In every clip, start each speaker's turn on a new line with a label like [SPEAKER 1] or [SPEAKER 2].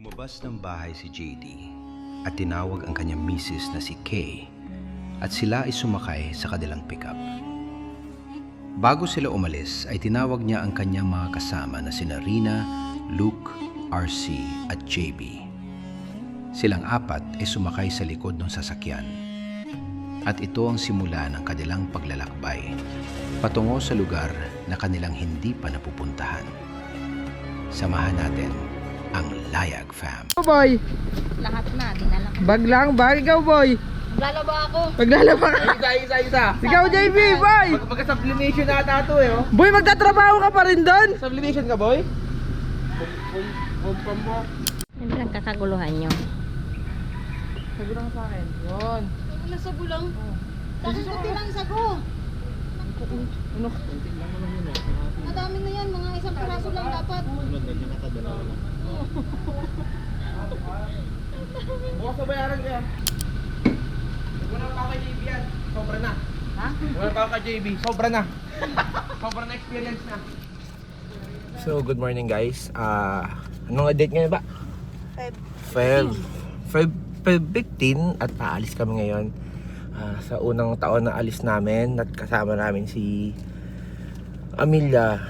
[SPEAKER 1] Lumabas ng bahay si JD at tinawag ang kanyang misis na si Kay at sila ay sumakay sa kanilang pickup. Bago sila umalis ay tinawag niya ang kanyang mga kasama na sina Rina, Luke, RC at JB. Silang apat ay sumakay sa likod ng sasakyan at ito ang simula ng kanilang paglalakbay patungo sa lugar na kanilang hindi pa napupuntahan. Samahan natin ang Layag Fam.
[SPEAKER 2] Boy,
[SPEAKER 3] Lahat na, dinala ko.
[SPEAKER 2] bag lang, bag. Ikaw, boy.
[SPEAKER 3] Maglalaba ako.
[SPEAKER 2] Maglalaba ka.
[SPEAKER 4] Isa.
[SPEAKER 2] Ikaw, JB, boy.
[SPEAKER 4] Magka-sublimation na ata ito eh, oh.
[SPEAKER 2] Boy, magtatrabaho ka pa rin doon.
[SPEAKER 4] Sublimation ka, boy?
[SPEAKER 3] Ano lang kakaguluhan nyo?
[SPEAKER 4] Sagulang sa akin. Yun.
[SPEAKER 3] Wala sago lang. Kasunti lang sago.
[SPEAKER 4] Ano? Kunti lang naman yun, eh.
[SPEAKER 3] Madami na yan, mga isang piraso lang dapat.
[SPEAKER 4] Bukas na bayaran kaya. Wala pa kay JB yan. Sobra na.
[SPEAKER 3] Ha?
[SPEAKER 4] Wala pa kay JB. Sobra na. Sobra na experience na. So, good morning guys. Anong date ngayon ba? Feb 15 at paalis kami ngayon. Sa unang taon na alis namin at kasama namin si Amelia.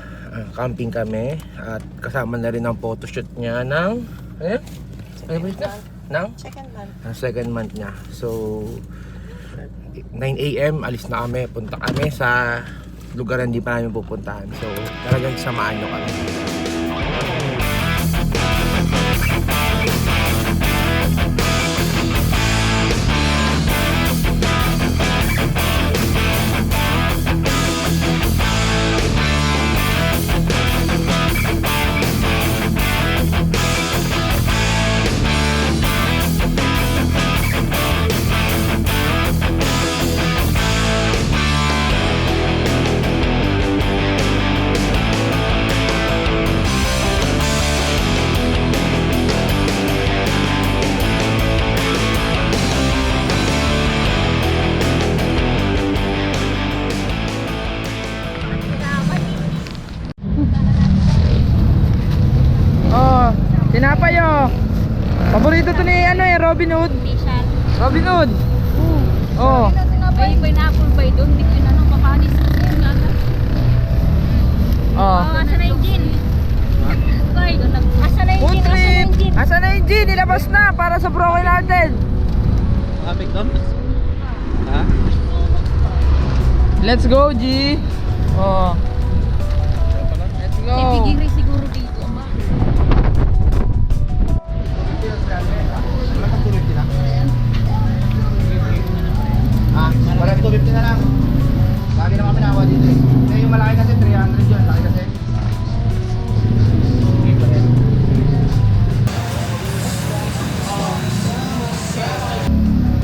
[SPEAKER 4] Camping kami at kasama na rin ang photoshoot niya ng second month niya. So 9 AM alis na kami, punta kami sa lugar na hindi pa namin pupuntahan. So talagang samahan nyo kami.
[SPEAKER 2] Oh, tinapay oh. Paborito to ni Robin Hood.
[SPEAKER 3] Special.
[SPEAKER 2] Robin Hood. Oh.
[SPEAKER 3] Ay, pineapple ba doon? Hindi ko na nang kakanis.
[SPEAKER 2] Oh.
[SPEAKER 3] Asa na yung gin? Bay, asa na yung
[SPEAKER 2] Food
[SPEAKER 3] gin? Asa na
[SPEAKER 2] trip.
[SPEAKER 3] yung gin?
[SPEAKER 2] Asan na yung gin? Nilabas na para sa broke natin.
[SPEAKER 4] McDonald's? Ha?
[SPEAKER 2] Let's go, G. Oh. Let's go.
[SPEAKER 3] Ibigiri siguro dito. Ama.
[SPEAKER 4] Parang 250 na lang. Lagi naman kami nakuha dito eh. Kaya yung malaki kasi 300 yun. Laki kasi. Okay pa rin.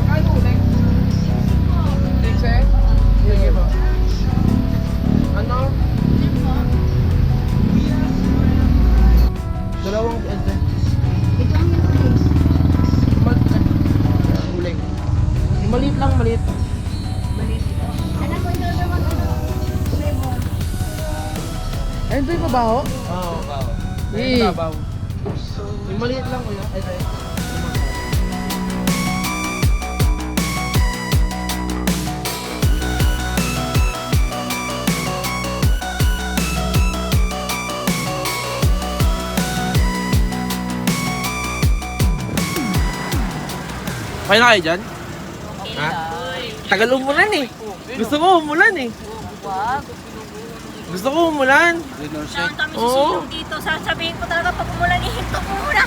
[SPEAKER 4] Magkano ulit? 6 eh? Sige po. Ano? Dalawang ente.
[SPEAKER 3] Ito ang yung
[SPEAKER 4] Uling. Maliit lang, maliit.
[SPEAKER 3] Alam ko yung naman flavor.
[SPEAKER 2] Ayun to yung mabaho.
[SPEAKER 4] Oo, bawo.
[SPEAKER 2] Eh.
[SPEAKER 4] Bawo. Yung maliit lang ko yun. Ito. Okay na kayo dyan? Ha? Tagal umulan eh. Gusto ko umulan eh. Gusto ko umulan.
[SPEAKER 3] Saan kami
[SPEAKER 4] Oo.
[SPEAKER 3] susunod dito? Sasabihin ko talaga pag umulan, ihinto ko muna.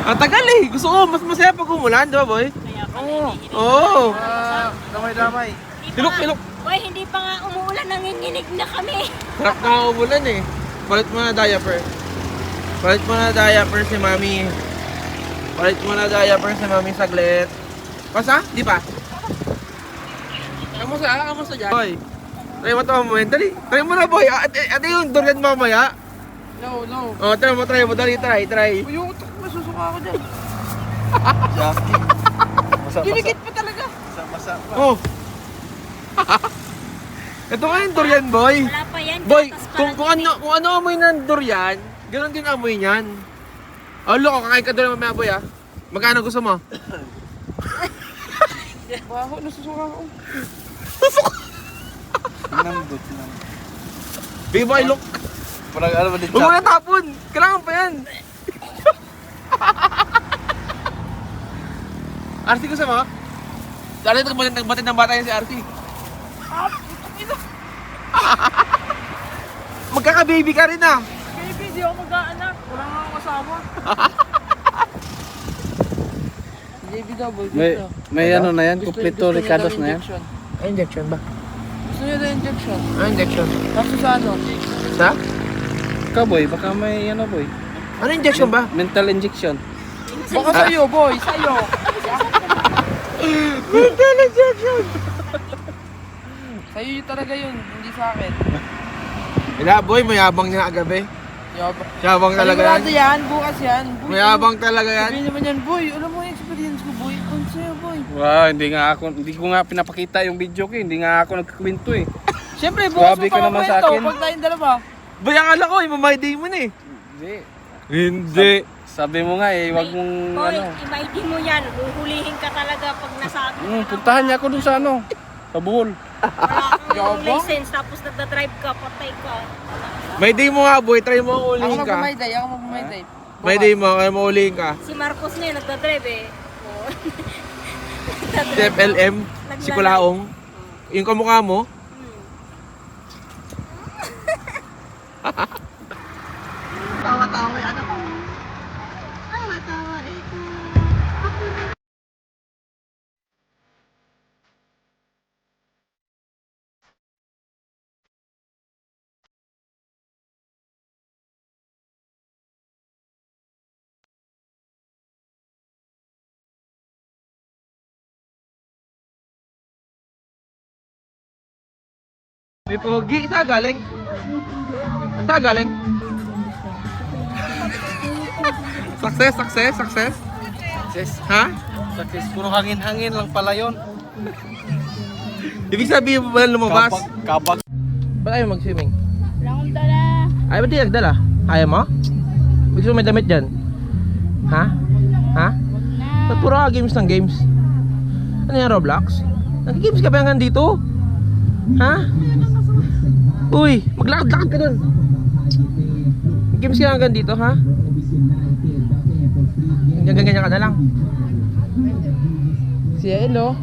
[SPEAKER 4] Ang tagal eh. Gusto ko mas masaya pag umulan, di ba boy?
[SPEAKER 3] Kaya pala
[SPEAKER 4] Oo.
[SPEAKER 3] hinihinig.
[SPEAKER 4] Oo.
[SPEAKER 2] Damay-damay.
[SPEAKER 4] Hilok, hilok.
[SPEAKER 3] Boy, hindi pa nga umuulan, nanginginig na kami.
[SPEAKER 4] Sarap na umulan eh. Palit mo na diaper. Palit mo na diaper si mami. Palit mo na diaper si mami saglit. Pasa? Di pa? Kamusta dyan? Boy, try mo ito mamaya. Dali, try mo na boy. Ate yung durian mamaya.
[SPEAKER 2] No.
[SPEAKER 4] Oh, try mo. Dali, try.
[SPEAKER 2] Yung masusuka ako dyan.
[SPEAKER 4] Dinikit pa talaga. Oh. Ito nga yung durian, boy.
[SPEAKER 3] Wala pa yan.
[SPEAKER 4] Boy,
[SPEAKER 3] gatas pa
[SPEAKER 4] kung
[SPEAKER 3] lang yan
[SPEAKER 4] ano amoy ng durian, ganoon din amoy niyan. Oh, look, kakain ka doon mamaya, boy, ah. Magkano gusto mo?
[SPEAKER 2] Baho, nasusuka ako.
[SPEAKER 5] Sinambot.
[SPEAKER 4] Big boy, look.
[SPEAKER 5] Parang ano ba din
[SPEAKER 4] Huwag mo na tapon. Kailangan pa yan. RC gusto mo? Dali, nagbatid ng bata yan si RC. Magkaka-baby ka rin, ah.
[SPEAKER 2] Baby, di ako mag-aanak. Wala nga akong kasama. JB double.
[SPEAKER 5] May ano na yan, kompleto Ricardos na yan.
[SPEAKER 4] Injection ba?
[SPEAKER 2] Gusto niyo na injection?
[SPEAKER 4] Injection.
[SPEAKER 2] Tapos sa ano?
[SPEAKER 4] Sa?
[SPEAKER 5] Ikaw boy, baka may ano boy.
[SPEAKER 4] Ano injection ba?
[SPEAKER 5] Mental injection.
[SPEAKER 2] Baka sa'yo, boy. Sa'yo.
[SPEAKER 4] Mental injection!
[SPEAKER 2] Sa'yo yun talaga yun. Hindi sa akin.
[SPEAKER 4] Wala, boy. Mayabang niya agabi. Yabang talaga
[SPEAKER 2] Sigurado
[SPEAKER 4] yan.
[SPEAKER 2] yan. Bukas yan. Boy,
[SPEAKER 4] Mayabang talaga yan.
[SPEAKER 2] sabihin naman yan, boy. Alam mo yung experience ko, boy. Ano sa'yo, boy?
[SPEAKER 5] Wow, hindi ko nga pinapakita yung video ko, hindi nga ako nagkukwento eh.
[SPEAKER 2] Siyempre, bukas
[SPEAKER 5] Grabe
[SPEAKER 2] mo
[SPEAKER 5] ka
[SPEAKER 2] pa
[SPEAKER 5] naman sa
[SPEAKER 2] kwento.
[SPEAKER 5] akin.
[SPEAKER 2] Pag tayong dalawa.
[SPEAKER 4] Boy, akala ko, imamay-day mo na eh.
[SPEAKER 5] Hindi.
[SPEAKER 4] Hindi.
[SPEAKER 5] Sabi mo nga eh, wag mong
[SPEAKER 3] Hoy,
[SPEAKER 5] ano.
[SPEAKER 3] i-ID mo yan. Huhulihin ka talaga pag nasabi.
[SPEAKER 5] Puntahan niya ako dun sa ano, sa Bohol.
[SPEAKER 3] Wala kang license tapos nagda-drive ka, patay ka.
[SPEAKER 4] May day mo nga, boy. Try mo
[SPEAKER 2] Ako
[SPEAKER 4] ulihin ka.
[SPEAKER 2] magmamayday. Ako magmamayday.
[SPEAKER 4] May day mo, kaya mo ulihin ka.
[SPEAKER 3] Si Marcos na yun, nagda-drive eh. Oo.
[SPEAKER 4] Si FLM, si Kulaong. Yung kamukha mo. May pogi. Saan galing? Saan galing? Success, success, success.
[SPEAKER 5] Success.
[SPEAKER 4] Ha?
[SPEAKER 5] Success. Puro hangin-hangin lang pala yun.
[SPEAKER 4] Ibig sabihin mo ba lumabas?
[SPEAKER 5] Kabag.
[SPEAKER 4] Ba't ayaw mag-swimming?
[SPEAKER 3] Wala akong dala.
[SPEAKER 4] Ay, ba't di nagdala? Ayaw mo? Gusto mo may damit dyan? Ha? Ha? Ba't puro ka games ng games? Ano yan, Roblox? Nag-games ka ba hanggang dito? Ha? Uy, maglakad-lakad ka dun. Games ka hanggang dito, ha? Ganyan-ganyan ka na lang.
[SPEAKER 2] Si Elo.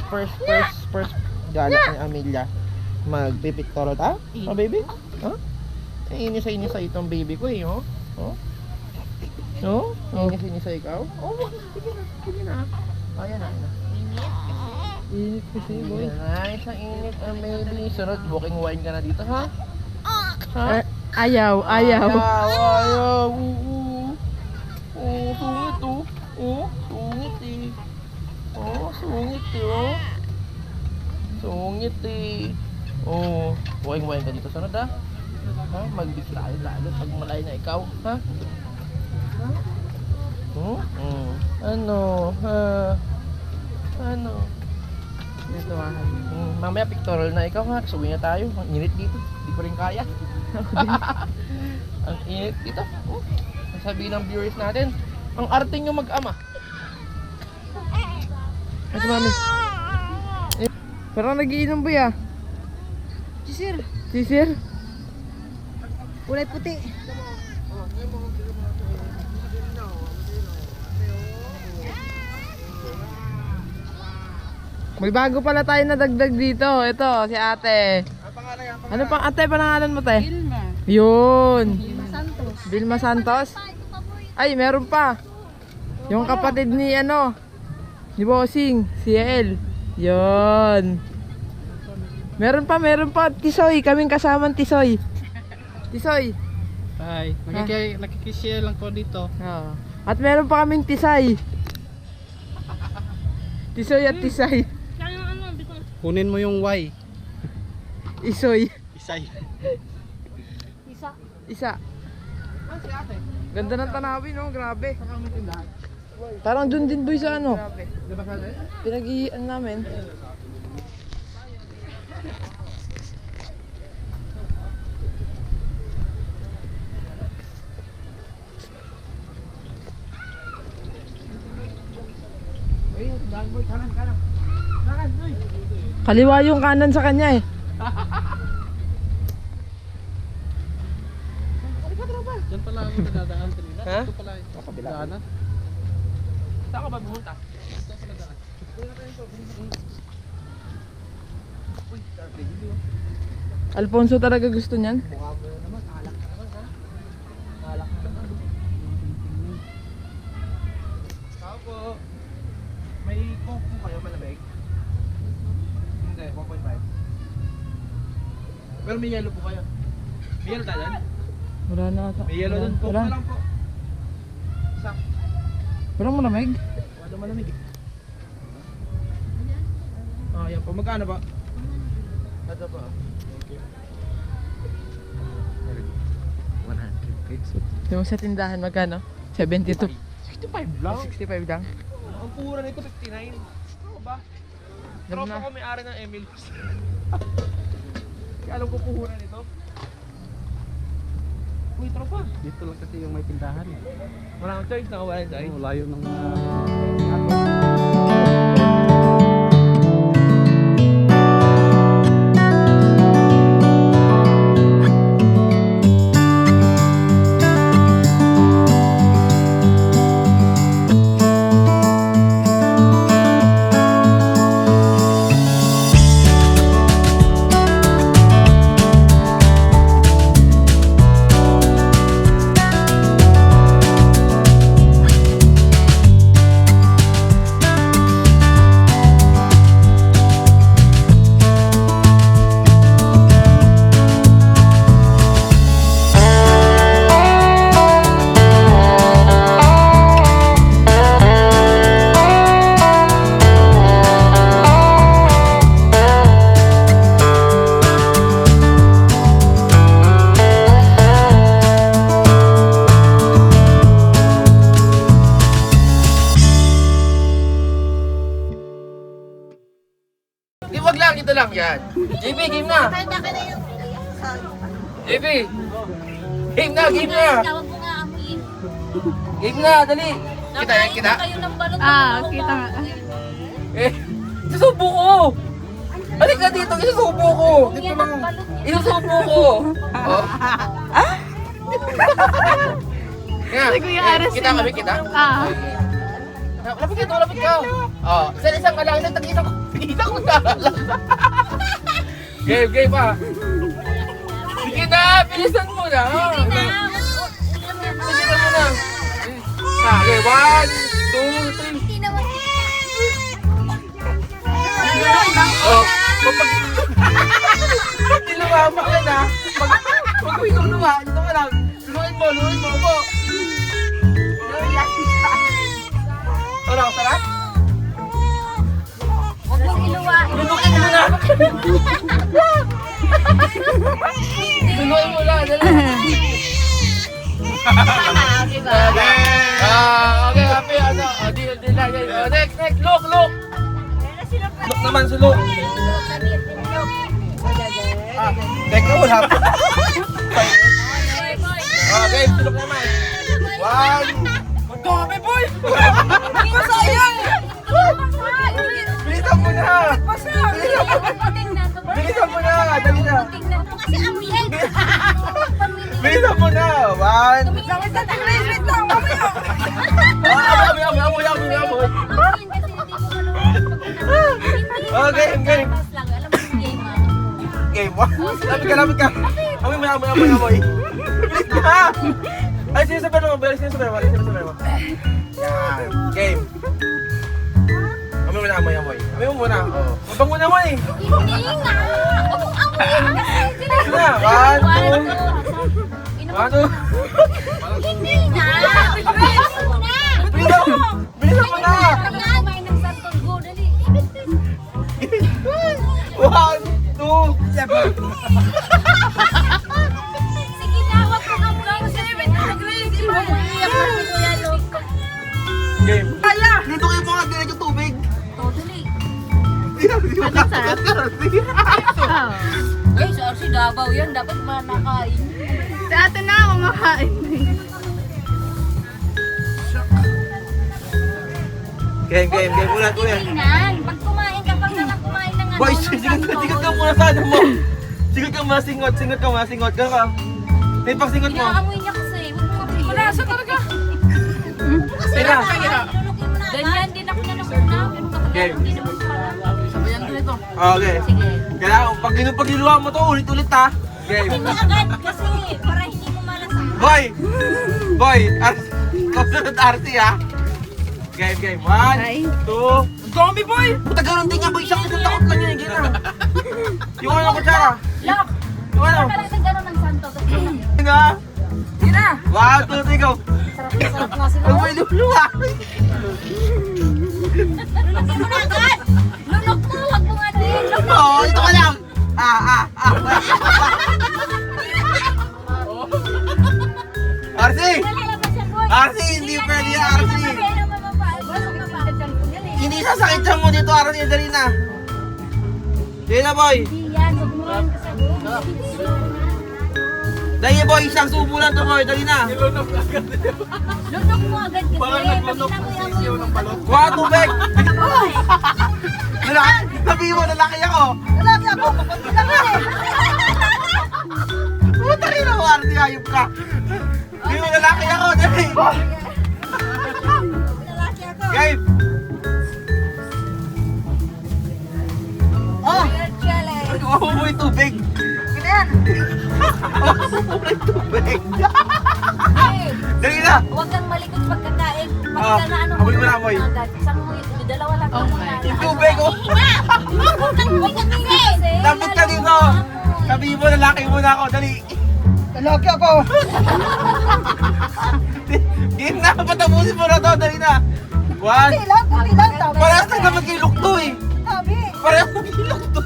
[SPEAKER 4] First. Gala ni Amelia. Magpipictorial ta? Oh, baby? Ha? Inis sa itong baby ko eh, oh. Oh? No? Inis sa ikaw? Oh, sige na. Ayan na.
[SPEAKER 2] Init kasi, boy.
[SPEAKER 4] Nice, ang init ang baby. Sunod, walking wine ka na dito, ha? Ha?
[SPEAKER 2] Ayaw.
[SPEAKER 4] Ayaw. Sungit, oh. Sungit, eh. Sungit, eh, oh. Sungit, eh. Walking wine ka dito, sunod, ha? Ha? Mag-big tayo lalo pag malay na ikaw, ha? Ano? Ha? Ano? Dito, ha? Mamaya pictorial na ikaw, ha? Suwi na tayo. Ang init dito. Hindi ko rin kaya. Ang init dito. Sabihin ng viewers natin, ang arte nyo mag-ama. Ay, si mami.
[SPEAKER 2] Parang nagiinom, boy, ah.
[SPEAKER 3] Sisir,
[SPEAKER 2] Sisir?
[SPEAKER 3] kulay puti.
[SPEAKER 2] May bago pala tayo na dagdag dito. Ito, si ate. Ano pang ate, panangalan mo, te?
[SPEAKER 3] Vilma.
[SPEAKER 2] Yun.
[SPEAKER 3] Santos.
[SPEAKER 2] Vilma Santos? Ay, meron pa. Yung kapatid ni ni Bossing, si El. Yun. Meron pa. Tisoy, kaming kasamang Tisoy. Tisoy.
[SPEAKER 5] Hi, nakikishare lang ko dito.
[SPEAKER 2] Oo. At meron pa kaming Tisay. Tisoy at Tisay.
[SPEAKER 5] Kunin mo yung Y.
[SPEAKER 2] Isoy.
[SPEAKER 5] Isay.
[SPEAKER 2] Isa. Ganda ng tanawin, no? Grabe. Parang dun din, boy, sa ano. Pinag-iian namin. Kaliwa yung kanan sa kanya eh.
[SPEAKER 5] Diyan pala ako nadadaan kanina.
[SPEAKER 4] Ha?
[SPEAKER 5] Ito pala yung daanan.
[SPEAKER 4] Saan ka ba pumunta?
[SPEAKER 2] Alfonso talaga gusto niyan.
[SPEAKER 4] Tao po. May coke po kayo malamig? Hindi, 1.5. Pero may yellow po kayo. May yellow tayo dyan?
[SPEAKER 2] Wala na ata.
[SPEAKER 4] May yellow dun. Coke
[SPEAKER 2] Wala.
[SPEAKER 4] na lang po. Isa.
[SPEAKER 2] Walang malamig.
[SPEAKER 4] Wala malamig eh. Ah, yan po. Magkano ba? Ito po. Thank you. 100 pesos.
[SPEAKER 2] Yung sa tindahan magkano? 72.
[SPEAKER 4] 65 lang?
[SPEAKER 2] 65 lang.
[SPEAKER 4] Ang pura nito, 59. Ano ba?
[SPEAKER 2] Alam
[SPEAKER 4] Tropa
[SPEAKER 2] na.
[SPEAKER 4] ko may-ari ng Emil. Kaya alam ko puhunan nito. Uy, tropa.
[SPEAKER 5] Dito lang kasi yung may tindahan.
[SPEAKER 4] Wala akong choice, nakawala yung choice.
[SPEAKER 5] Ay, layo ng
[SPEAKER 4] Di wag lang, ito lang yan. JB, game na! JB! Game na, game na!
[SPEAKER 3] Tawag mo nga amoyin.
[SPEAKER 4] Game na, dali! Kita yan, kita?
[SPEAKER 3] Kayo ng balot.
[SPEAKER 6] Kita nga.
[SPEAKER 4] Eh, isusubo ko! Halika dito, isusubo ko! Dito lang. Isusubo ko! Oh. Yan,
[SPEAKER 6] Kuya
[SPEAKER 4] eh,
[SPEAKER 6] Aras
[SPEAKER 4] kita
[SPEAKER 6] yun.
[SPEAKER 4] kami, kita? Lapit ka, lapit ka! Oh, isang ka lang, isang ko na lang. Game pa! Sige na, bilisan mo na! Bilisan mo na! Okay, 1, 2, 3.
[SPEAKER 3] Hindi naman
[SPEAKER 4] Oh, kapag... Dilumama ka na. Pag may luluwa, ito ka lang. Lunuin mo po. Ano, sarap?
[SPEAKER 3] Huwag mong iluwain.
[SPEAKER 4] Lunuin mo na. Lunuin mo na, dali. Okay, happy, ano, deal lang. Next, look. Look naman si Look. Teka, wala pa. Okay, sulok naman. 1. Magkami, boy! Masayang! Bilisan mo na! Bilisan mo na! Dali na!
[SPEAKER 3] Tingnan mo kasi amoyin.
[SPEAKER 4] Bilisan mo na! 1.
[SPEAKER 3] Wait lang, mamaya.
[SPEAKER 4] Amoy!
[SPEAKER 3] Amoyin kasi hindi mo
[SPEAKER 4] Okay, game.
[SPEAKER 3] Tapos lang, alam mo yung game ah.
[SPEAKER 4] Game 1. Lapit ka. Amoy. Bilis na! Ay, sinasabi mo. Yan. Game. Amoy mo muna. Oh. Mabango naman eh.
[SPEAKER 3] Hindi nga. Huwag mong amoyin kasi.
[SPEAKER 4] Sige na. 1, 2. 1, 2.
[SPEAKER 3] Hindi nga. Bilisan mo na.
[SPEAKER 4] Bilisan mo na!
[SPEAKER 3] Kumain ng santol go, dali.
[SPEAKER 4] 1, 2, 7.
[SPEAKER 3] Sige na, huwag mong amoyin. Hindi mo iiyak na si Kuya Luke.
[SPEAKER 4] Game. Dito kayo mga dinig yung tubig.
[SPEAKER 3] Totally.
[SPEAKER 6] Anong sarap?
[SPEAKER 3] Ay, sa RC Davao yan. Dapat manakain.
[SPEAKER 6] Sa atin na kumakain.
[SPEAKER 4] Game. Ulat.
[SPEAKER 3] Tingnan. Pag kumain ka, pag nalang kumain ng ano,
[SPEAKER 4] Boy,
[SPEAKER 3] ng
[SPEAKER 4] sigat ka muna sa ano mo. Sigat ka muna, singot ka. May pagsingot mo.
[SPEAKER 3] Inaamoy niya kasi. Huwag mo mapili.
[SPEAKER 2] Malasa talaga.
[SPEAKER 4] Sila.
[SPEAKER 3] Lulukin mo na. Ganyan din ako na namuna. Pero kapag
[SPEAKER 4] Game.
[SPEAKER 3] hindi naman pala.
[SPEAKER 2] Sabayan ko nito.
[SPEAKER 4] Okay.
[SPEAKER 3] Sige.
[SPEAKER 4] Kailangan, pag ginuha mo to, ulit-ulit ha. Game.
[SPEAKER 3] Hindi mo agad kasi para hindi mo malasan.
[SPEAKER 4] Boy, kasunod RC ha. Game. 1, 2.
[SPEAKER 2] Zombie boy!
[SPEAKER 4] Puta ganun din nga boy, isang takot lang yun. Game na. Yung ano kutsara.
[SPEAKER 3] Lock!
[SPEAKER 4] Yung ano.
[SPEAKER 3] Parang ng gano'n ng santo. Tapos
[SPEAKER 4] Game na.
[SPEAKER 2] Sige na!
[SPEAKER 4] 1, 2, 3, go.
[SPEAKER 3] sarap nga sila.
[SPEAKER 4] Ang may luluwa.
[SPEAKER 3] Lulukin mo na agad! Lunok mo! Huwag mo nga din!
[SPEAKER 4] Oo, ito ka lang. RC!
[SPEAKER 3] Lalabas yan, boy!
[SPEAKER 4] RC, hindi pwede yan, RC. Hindi sasakit siya mo dito, RC. Dali na. Dali na, boy.
[SPEAKER 3] Hindi yan. Huwag mo yan kasi.
[SPEAKER 4] Dali, boy. Isang subo lang to, boy. Dali na.
[SPEAKER 3] Lunok mo agad kasi. Parang naglunok ng sisiyo ng balot.
[SPEAKER 4] Kuha, tubig. Sabi mo, lalaki ako.
[SPEAKER 3] Lalaki ako. Kapag lang eh.
[SPEAKER 4] Puta rin ako, RC. Ayop ka. Sabi mo, lalaki ako. Dali.
[SPEAKER 3] Lalaki ako.
[SPEAKER 4] Game.
[SPEAKER 3] Oh! Challenge.
[SPEAKER 4] Kuha mo yung tubig.
[SPEAKER 3] Ganyan.
[SPEAKER 4] Kuha mo yung tubig.
[SPEAKER 3] Hey,
[SPEAKER 4] Dali na.
[SPEAKER 3] huwag kang malikot pagkakain.
[SPEAKER 4] Ah,
[SPEAKER 3] Pagka na ano
[SPEAKER 4] amoy mo na, amoy.
[SPEAKER 3] agad. Isang mo, dalawa lang ka muna.
[SPEAKER 4] Yung tubig, oh.
[SPEAKER 3] Huwag kang kasi.
[SPEAKER 4] Lapit ka dito. Sabi mo, lalaki muna ako. Dali.
[SPEAKER 2] Lalaki ako!
[SPEAKER 4] Game na. Patapusin mo na to. Dali na. 1. Parehas na naman kay Lukto eh. Parehas na kay Lukto.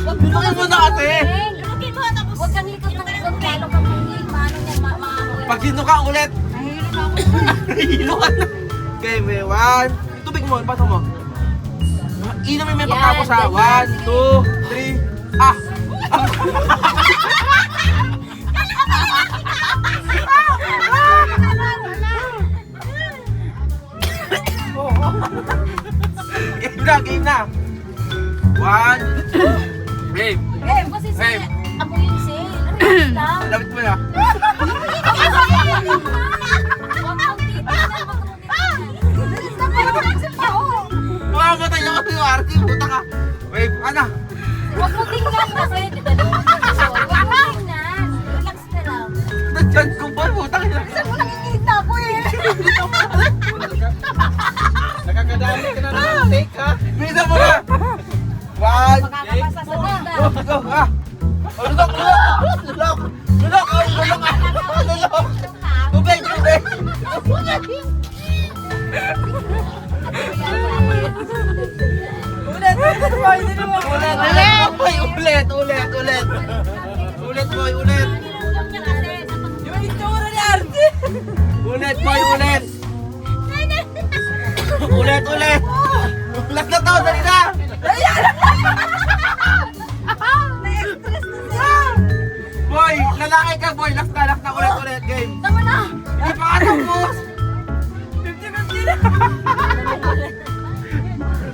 [SPEAKER 4] Lunukin mo na kasi.
[SPEAKER 3] Lunukin mo. Tapos huwag kang likot ng likot. Lalo kang maano niyan. Maano.
[SPEAKER 4] Pag sino ka ulit. Nahihilo ka na. Okay, may 1. Yung tubig mo, pato mo. Inumin mo yung pagkapos ha. 1, 2, 3. Ah! Game na. 1. Game.
[SPEAKER 3] Eh, kasi
[SPEAKER 4] Hey.
[SPEAKER 3] ako yung sale. Relax lang.
[SPEAKER 4] Lapit mo na.
[SPEAKER 3] Huwag kang titignan.
[SPEAKER 4] Mamamatay ako sa iyo, RT. Puta ka. Wait, ano?
[SPEAKER 3] Huwag mo tingnan kasi. Dalawa ka gusto. Huwag mo tingnan. Relax ka lang.
[SPEAKER 4] Nandiyan ko ba? Puta ka.
[SPEAKER 3] Saan mo nakikita ko eh?
[SPEAKER 4] Nakakadami ka na ng take, ha? Bisa mo na. 1.
[SPEAKER 3] Makakapasa sa banda.
[SPEAKER 4] Go, ah. Oh, lulok. Tubig. Ulit, boy, ulit.
[SPEAKER 3] Yung itsura ni Artie.
[SPEAKER 4] Ulit, boy, ulit. Ulit. Last na to, dali na. Boy, lalaki ka, boy. Last na, ulit. Game.
[SPEAKER 3] Tama na.
[SPEAKER 4] Hindi pa ka tapos.
[SPEAKER 3] 50-50 na.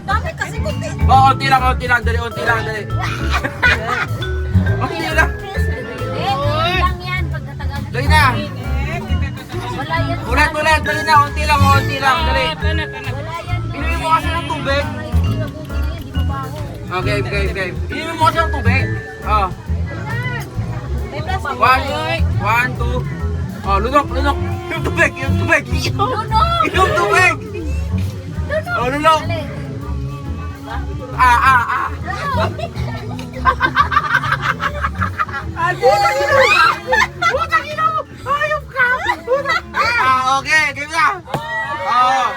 [SPEAKER 3] Dami kasi kunti.
[SPEAKER 4] Oh, unti lang. Dali. Unti lang.
[SPEAKER 3] Lang yan. Pagkatagal.
[SPEAKER 4] Dali na.
[SPEAKER 3] Wala yan.
[SPEAKER 4] Ulit. Dali na. Unti lang. Dali.
[SPEAKER 3] Wala yan.
[SPEAKER 4] Inumin mo kasi ng tubig.
[SPEAKER 3] Hindi mabuti na yan. Di mabaho.
[SPEAKER 4] Oh, game. Inumin mo kasi ng tubig. Oh.
[SPEAKER 3] May plastic.
[SPEAKER 4] 1, 2. Oh, lunok. Yung tubig.
[SPEAKER 3] Lunok!
[SPEAKER 4] Yung tubig. Oh, lunok.
[SPEAKER 3] Dali.
[SPEAKER 4] Ah. Putang ina mo! Ayop ka! Okay, game na! Oh.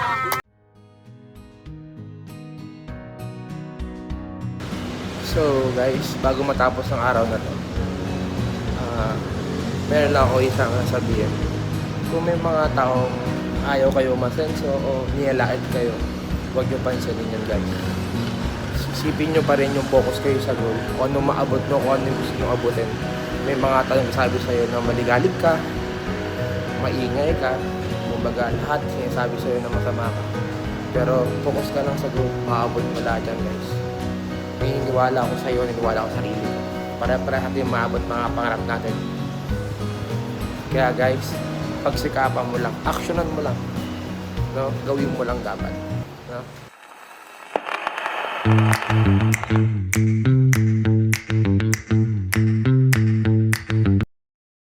[SPEAKER 4] So guys, bago matapos ang araw na to, meron lang ako isang sabihin. Kung may mga taong ayaw kayo masenso o niyalait kayo, huwag nyo pansinin yun guys. Isipin nyo pa rin yung focus kayo sa goal. Kung ano maabot nyo, kung ano yung gusto nyo abutin. May mga taong sabi sa'yo na maligalig ka, maingay ka, kumbaga lahat sinasabi sa'yo na masama ka. Pero focus ka lang sa goal, maabot mo lahat yan guys. Naniniwala ako sa'yo, naniniwala ako sa sarili ko. Para-para natin maabot mga pangarap natin. Kaya guys, pagsikapan mo lang, actionan mo lang. No? Gawin mo lang dapat. No?